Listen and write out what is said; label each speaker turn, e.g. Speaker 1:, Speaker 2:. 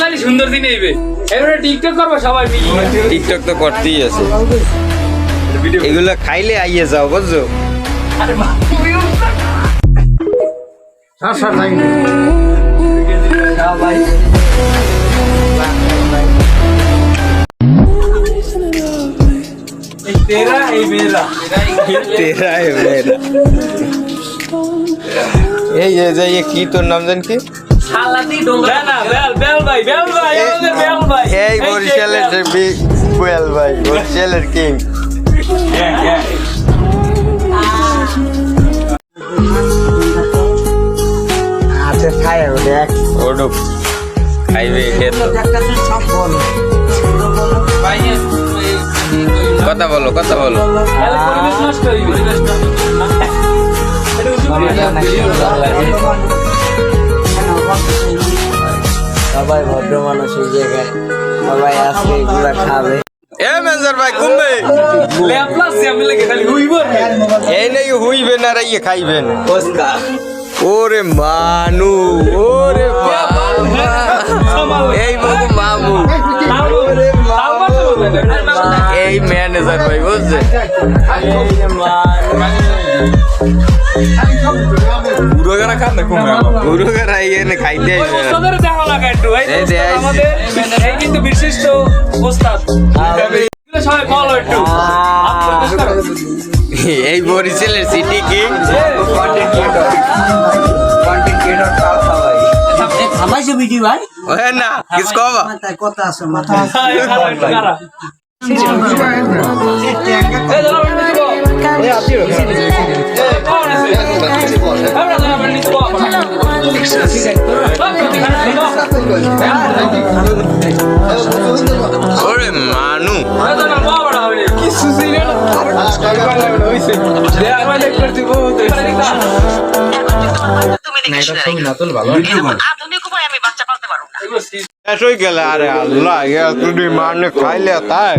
Speaker 1: খালি সুন্দর দিন এইবে এবারে টিকটক করবো সবাই
Speaker 2: টিকটক তো করতেই আছে এগুলো খাইলে আইয়ে যাও বুঝছো
Speaker 1: तेरा है मेरा
Speaker 2: तेरा है मेरा ये की তোর নাম জান কি
Speaker 1: সালাতি ডোঙ্গা না বেল ভাই আমাদের বেল ভাই
Speaker 2: এই বরিশালের বেল ভাই বরিশালের কিং
Speaker 3: আচ্ছা খাই দেখ
Speaker 2: ওডো খাইবে খেতো কথা বলো
Speaker 1: পরিবেশ নষ্ট হইবে
Speaker 3: সবাই ভদ্র মানুষ এই জায়গায় সবাই আজকে এগুলা খাবে
Speaker 2: এ মেজর ভাই কুমবে
Speaker 1: ল্যাপ্লাস আমি লাগে খালি হইবো
Speaker 2: এই নাই হইবে না রাইয়ে খাইবেন ওরে মানু ওরে বাবা এই বাবু মামু এই ম্যানেজার ভাই বুঝছে
Speaker 1: পুরোগারা খান না কমে
Speaker 2: গুরুগারা এনে খাইতে আইবে
Speaker 1: ওদের দেখা লাগা একটু আমাদের এই কিন্তু বিশিষ্ট ওস্তাদ এগুলো সবাই ফলো একটু
Speaker 2: এই বরিশালের সিটি কিং
Speaker 3: খাবাইছো বিটি ভাই
Speaker 2: ওহে না কিস কবা
Speaker 3: মাথায় কথা আছে মাথা
Speaker 2: ওরে মানু শেষ হয়ে গেল আরে আল্লাহ তুই মানে খাইলে তাই